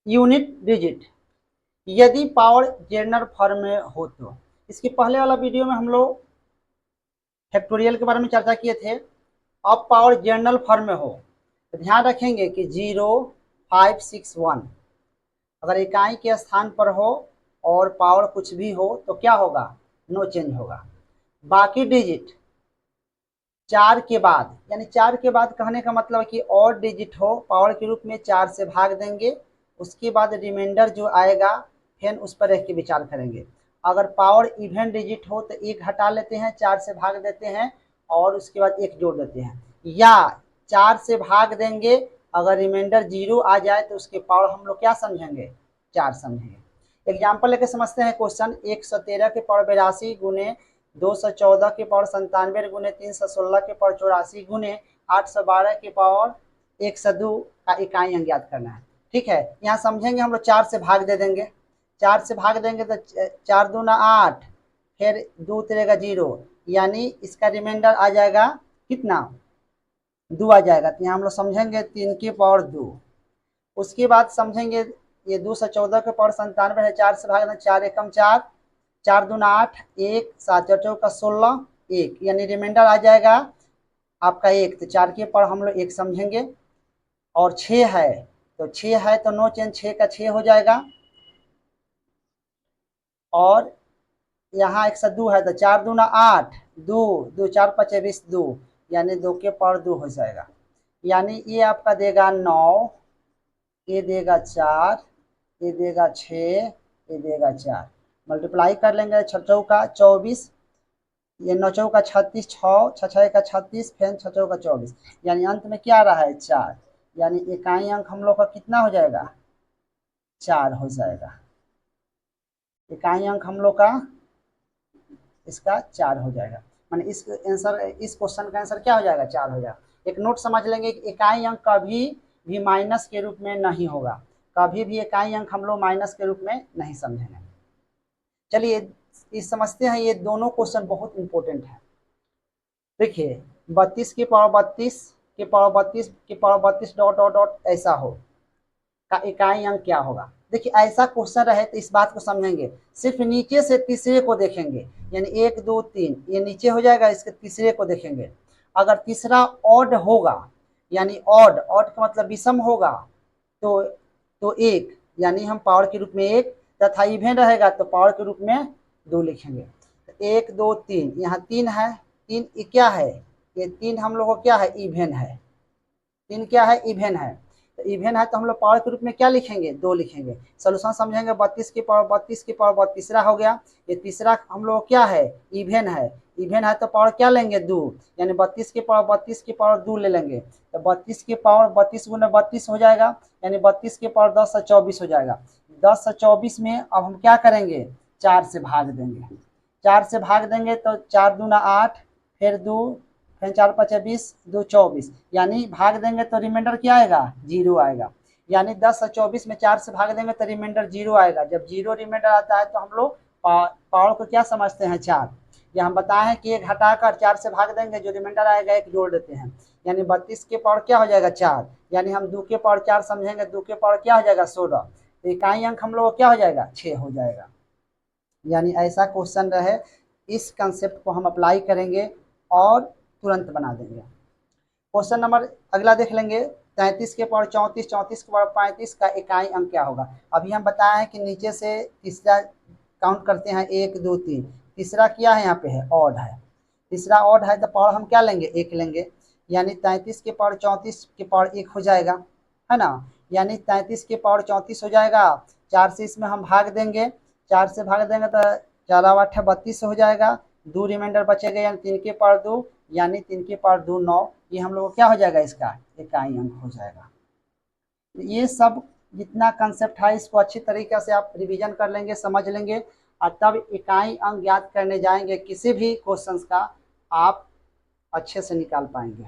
Unit digit यदि power general form में हो तो। इसके पहले वाला वीडियो में हम लोग फैक्टोरियल के बारे में चर्चा किए थे। अब पावर जनरल फॉर्म में हो तो ध्यान रखेंगे कि 0, 5, 6, 1 अगर इकाई के स्थान पर हो और पावर कुछ भी हो तो क्या होगा, नो चेंज होगा। बाकी डिजिट 4 के बाद, यानी 4 के बाद कहने का मतलब है कि और डिजिट हो पावर के रूप में 4 से भाग देंगे, उसके बाद रिमाइंडर जो आएगा फिर उस पर रख के विचार करेंगे। अगर पावर इवन डिजिट हो तो 1 हटा लेते हैं, 4 से भाग देते हैं और उसके बाद 1 जोड़ देते हैं, या 4 से भाग देंगे, अगर रिमाइंडर 0 आ जाए तो उसके पावर हम लोग क्या समझेंगे, 4 समझेंगे। एग्जाम्पल लेके समझते हैं क्वेश्चन। 113 के पावर 82 गुने 214 के पावर 97 गुने 316 के पावर 84 गुने 812 के पावर 102 का इकाई अंक ज्ञात करना है। ठीक है, यहाँ समझेंगे हम लोग 4 से भाग दे देंगे, 4 से भाग देंगे तो 4 दूना 8, फिर 2 तेरेगा 0, यानी इसका रिमाइंडर आ जाएगा कितना, 2 आ जाएगा। तो यहाँ हम लोग समझेंगे 3 की पावर 2। उसके बाद समझेंगे ये 214 के पावर 97 है, 4 से भाग दें, 4 एकम 4, 4 दूना 8, 1, 7 चौका 16, 1, यानी रिमाइंडर आ जाएगा आपका 1। तो 4 के पावर हम लोग 1 समझेंगे। और 6 है तो 6 है तो नो चेंज, 6 का 6 हो जाएगा। और यहाँ 102 है तो 4 दूना 8, 2, 2 4 5 20, 2, यानी 2 के पावर 2 हो जाएगा। यानी ये आपका देगा 9, ये देगा 4, ये देगा 6, ये देगा 4। मल्टीप्लाई कर लेंगे, 6 चौका 24, ये 9 चौका 36, 6 6 का 36, फिर 6 चौका 24, यानी अंत में क्या आ रहा है 4, यानी इकाई अंक हम लोग का कितना हो जाएगा, 4 हो जाएगा। इकाई अंक हम लोग का इसका 4 हो जाएगा। माने इस आंसर, इस क्वेश्चन का आंसर क्या हो जाएगा, 4 हो जाएगा। एक नोट समझ लेंगे कि इकाई अंक कभी भी माइनस के रूप में नहीं होगा, कभी भी इकाई अंक हम लोग माइनस के रूप में नहीं समझेंगे। चलिए इस समझते हैं, ये दोनों क्वेश्चन बहुत इंपॉर्टेंट है। देखिए 32 की पावर 32 की पावर 32 की पावर 32 डॉट डॉट डॉट ऐसा हो का इकाई अंक क्या होगा। देखिए ऐसा क्वेश्चन रहे तो इस बात को समझेंगे, सिर्फ नीचे से तीसरे को देखेंगे, यानी 1 2 3 ये नीचे हो जाएगा, इसके तीसरे को देखेंगे। अगर तीसरा ऑड होगा, यानी ऑड, ऑड का मतलब विषम होगा, तो 1, यानी हम पावर के रूप में 1, तथा इवन रहेगा तो पावर के रूप में 2 लिखेंगे। 1 2 3, यहाँ 3 है, 3 क्या है, ये 3 हम लोग को क्या है, इवन है। 3 क्या है, इवन है। तो इवन है तो हम लोग पावर के रूप में क्या लिखेंगे, 2 लिखेंगे। सोल्यूशन समझेंगे, 32 की पावर 32 की पावर तीसरा हो गया, ये तीसरा हम लोग क्या है, इवन है। इवन है तो पावर क्या लेंगे, 2, यानी 32 की पावर 2 ले लेंगे। तो 32 की पावर 32 गुना 32 हो जाएगा, यानी 32 की पावर 10 से 24 हो जाएगा। 10 से 24 में अब हम क्या करेंगे, 4 से भाग देंगे। 4 से भाग देंगे तो 4 दूना 8, फिर 2, फिर 4 5 20, 2 24, यानी भाग देंगे तो रिमाइंडर क्या आएगा, 0 आएगा। यानी 10 से 24 में 4 से भाग देंगे तो रिमाइंडर 0 आएगा। जब 0 रिमाइंडर आता है तो हम लोग पावर को क्या समझते हैं, 4। या हम बताए हैं कि 1 हटाकर 4 से भाग देंगे, जो रिमाइंडर आएगा 1 जोड़ देते हैं, यानी 32 के पावर क्या हो जाएगा, 4, यानी हम 2 के पावर 4 समझेंगे, 2 के पावर क्या हो जाएगा, 16। तो इकाई अंक हम लोग क्या हो जाएगा, 6 हो जाएगा। यानी ऐसा क्वेश्चन रहे, इस कंसेप्ट को हम अप्लाई करेंगे और तुरंत बना देंगे। क्वेश्चन नंबर अगला देख लेंगे, 33 के पावर 34, 34 के पावर 35 का इकाई अंक क्या होगा। अभी हम बताए हैं कि नीचे से तीसरा काउंट करते हैं, 1 2 3, तीसरा क्या है, यहाँ पे है ऑड है, तीसरा ऑड है तो पावर हम क्या लेंगे, 1 लेंगे, यानी 33 के पावर 34 के पावर 1 हो जाएगा, है ना। यानी 33 के पावर 34 हो जाएगा, 4 से इसमें हम भाग देंगे, 4 से भाग देंगे तो 4 8 32 हो जाएगा, 2 रिमाइंडर बचेगा, यानी 3 के पावर 2, यानी 3 के पावर 2 9, ये हम लोग को क्या हो जाएगा, इसका इकाई अंक हो जाएगा। ये सब जितना कंसेप्ट है इसको अच्छी तरीके से आप रिवीजन कर लेंगे, समझ लेंगे, और तब इकाई अंक ज्ञात करने जाएंगे किसी भी क्वेश्चंस का, आप अच्छे से निकाल पाएंगे।